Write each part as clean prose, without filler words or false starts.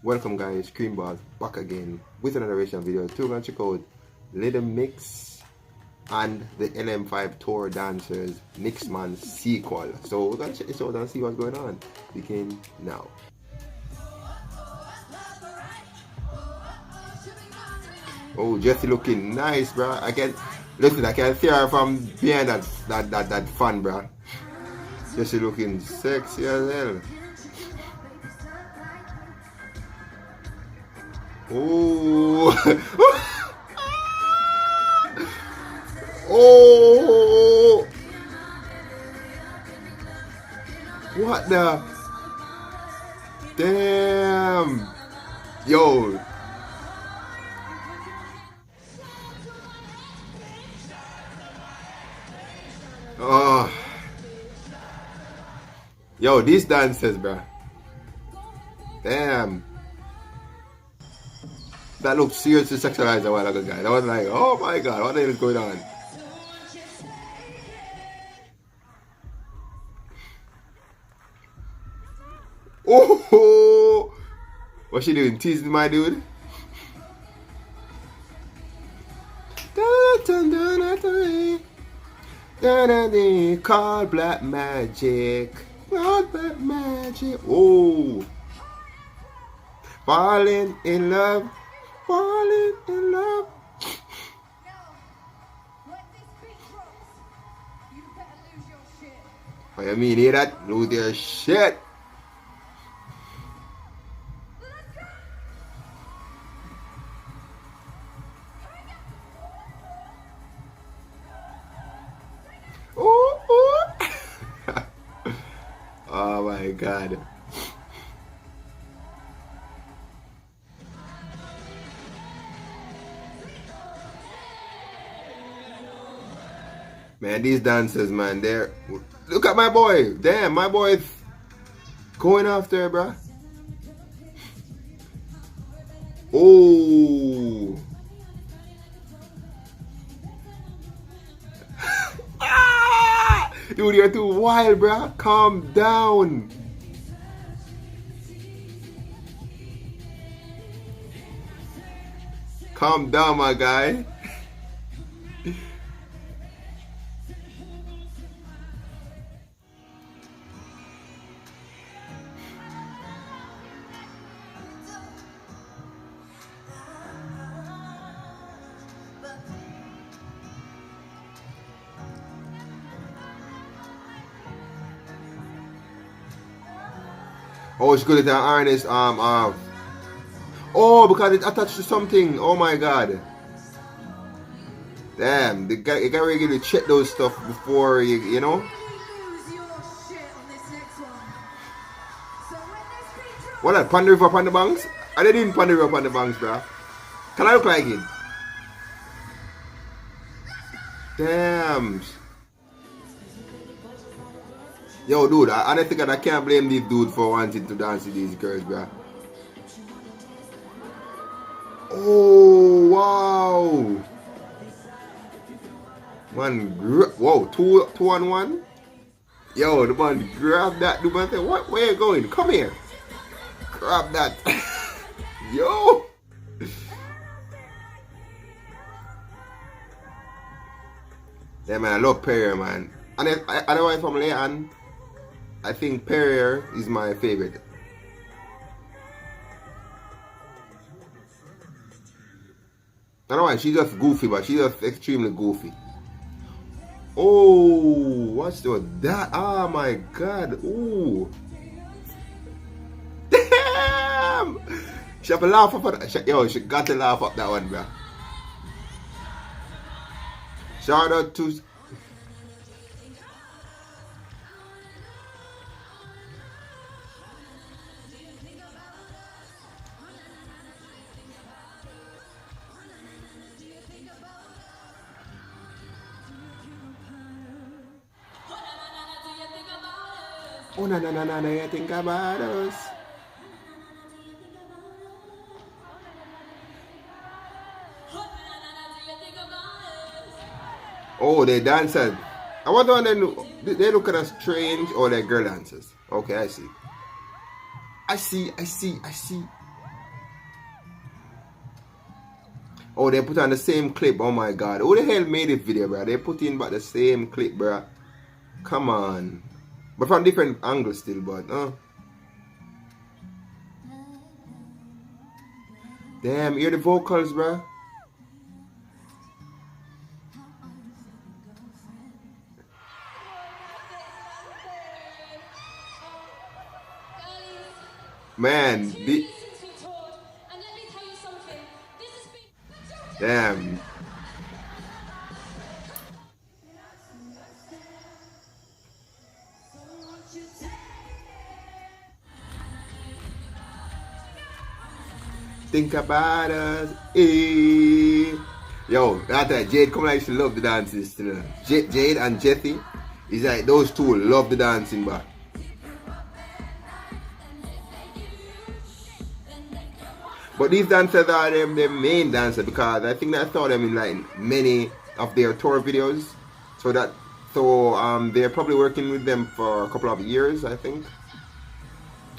Welcome guys, Creamball back again with another reaction video. We're going to check out Little Mix and the LM5 Tour Dancers Mixman sequel. So we're going to check this out and see what's going on. Begin now. Oh, Jessie looking nice, bro. I can see her from behind that fan, bro. Jessie looking sexy as hell. Oh, oh, what the? Damn, yo. Oh, yo, these dances, bro. Damn. That looked seriously sexualized a while ago, guys. I was like, oh my god, what the hell is going on? Oh, what's she doing? Teasing my dude? Called black magic. Called black magic. Oh, falling in love. Falling in love. Oh, you mean hear that? Lose your shit. Oh, oh. Oh my god. Man, these dancers, man, they're... Look at my boy. Damn, my boy is going after her, bruh. Oh. Ah! Dude, you're too wild, bruh. Calm down. Calm down, my guy. Oh, it's good at the harness. Oh, because it's attached to something. Oh my god. Damn, you gotta really check those stuff before you know. What that? Panda River Panda Banks? I didn't Panda River Panda Banks, bruh. Can I look like it? Damn. Yo, dude, I think I can't blame this dude for wanting to dance with these girls, bruh. Oh, wow. Man, whoa, two on one? Yo, the man grab that. The man said, what? Where you going? Come here. Grab that. Yo. Yeah, man, I love Perrier, man. And otherwise from Leon, I think Perrier is my favorite. I don't know why, she's just goofy, but she's just extremely goofy. Oh, what's that? Oh my god. Ooh. Damn! She have to laugh up at that. Yo, she got to laugh up that one, bro. Shout out to... Oh, na, you think about us. Oh, they dancers. I wonder when they look at us strange or they're girl dancers. Okay, I see. Oh, they put on the same clip. Oh my god. Who the hell made this video, bro? They put in back the same clip, bro. Come on. But from different angles still, but damn, hear the vocals, bro. Man, damn. Think about us. Eh. Yo, that Jade come like she love the dances, you know. Jade and Jetty, is like those two love the dancing, but these dancers are them the main dancers, because I think that I saw them in like many of their tour videos. So they're probably working with them for a couple of years, I think.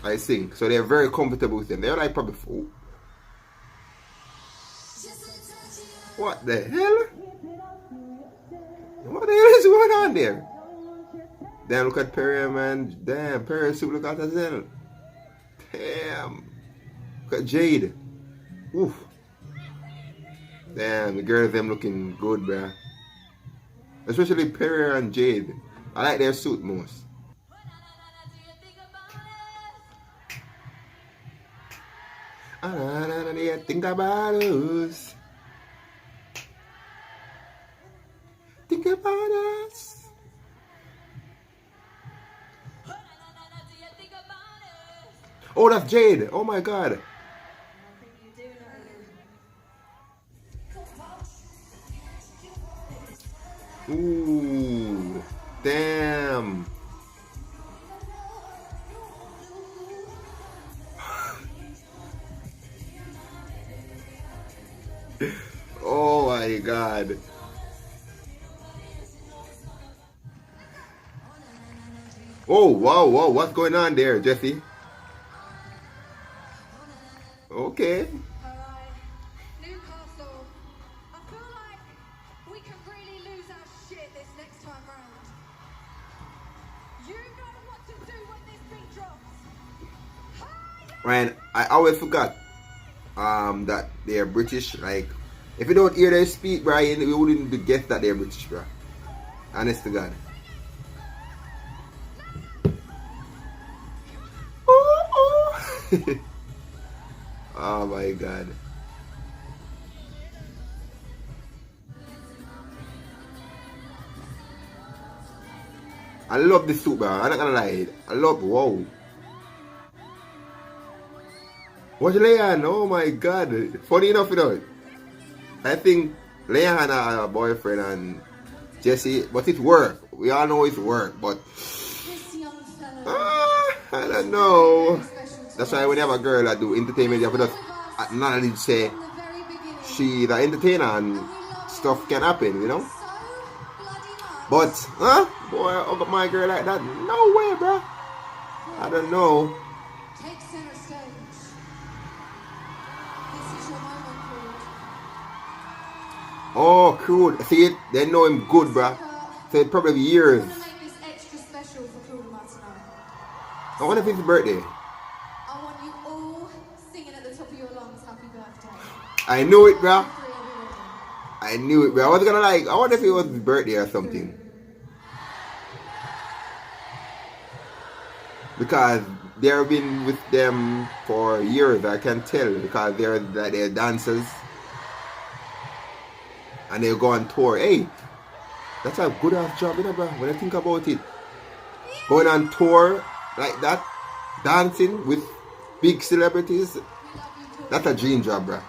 I think. So they're very comfortable with them. They're like probably what the hell? What the hell is going on there? Damn, look at Perry, man. Damn, Perry suit look at as hell. Damn. Look at Jade. Oof. Damn, the girls them looking good, bruh. Especially Perry and Jade. I like their suit most. Think about us. Think about us. Oh, that's Jade. Oh my god. Ooh, damn. Oh my god. Oh, wow, wow, what's going on there, Jesse? Okay. Newcastle, I feel like we can really lose our shit this next time round. You know what to do when this beat drops. Man, I always forgot that they're British. Like, if you don't hear them speak, bro, you wouldn't guess that they're British, bro. Honest to God. Oh my god. I love this suit, bro. I'm not gonna lie. I love, whoa. Watch Leanne, oh my god. Funny enough, you know, I think Leanne had a boyfriend and Jesse, but it's work. We all know it's work, but I don't know. That's why when you have a girl that do entertainment, you have to just acknowledge, say she's an entertainer and stuff can happen, you know. But, boy, I got my girl like that. No way, bro. I don't know. Take center stage. This is your moment, Claude. Oh, Crude. See it? They know him good, bro. So it probably years. I'm gonna make this extra special for Claude Martineau. I wonder if it's his birthday. I want you all singing at the top of your lungs, happy birthday. I knew it, bro. 3 of you. I knew it, bro. I was gonna like, I wonder if it was his birthday or something. Because they've been with them for years, I can tell, because they're dancers and they go on tour. Hey, that's a good ass job, you know, bro. When I think about it, going on tour like that, dancing with big celebrities, that's a dream job, bro.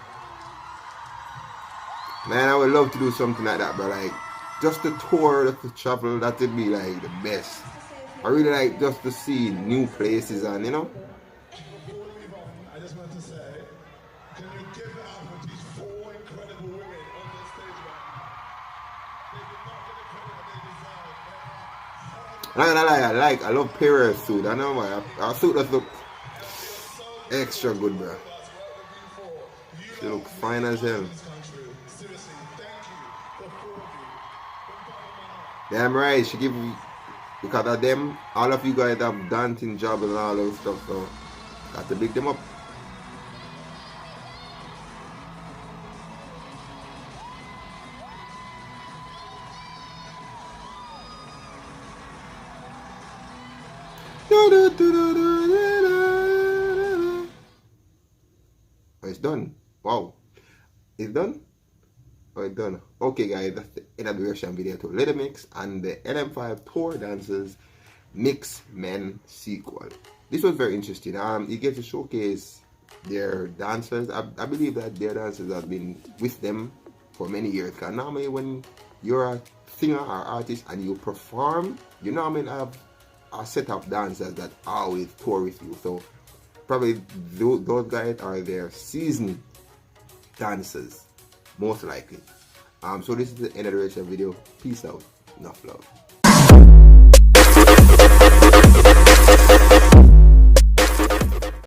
Man, I would love to do something like that, bro. Like, just to tour, just to travel, that would be like the best. I really like just to see new places and, you know. Before we move on, I just want to say, can you give it up for these 4 incredible women on the stage, man? They did not get the credit that they deserve. I'm not gonna lie, I love Perry's suit. I know why. Our suit does look extra good, bro. She looks fine as hell. Damn right, she give because of them, all of you guys have dancing job and all those stuff, so got to big them up. Oh, it's done. Wow. It's done? Oh, it's done. Okay, guys, that's the inauguration video to Little Mix and the LM5 Tour Dancers Mix Men sequel. This was very interesting. You get to showcase their dancers. I believe that their dancers have been with them for many years. Because normally when you're a singer or artist and you perform, you normally have a set of dancers that always tour with you. So probably those guys are their seasoned dancers, most likely. So this is the end of the video. Peace out. Enough love.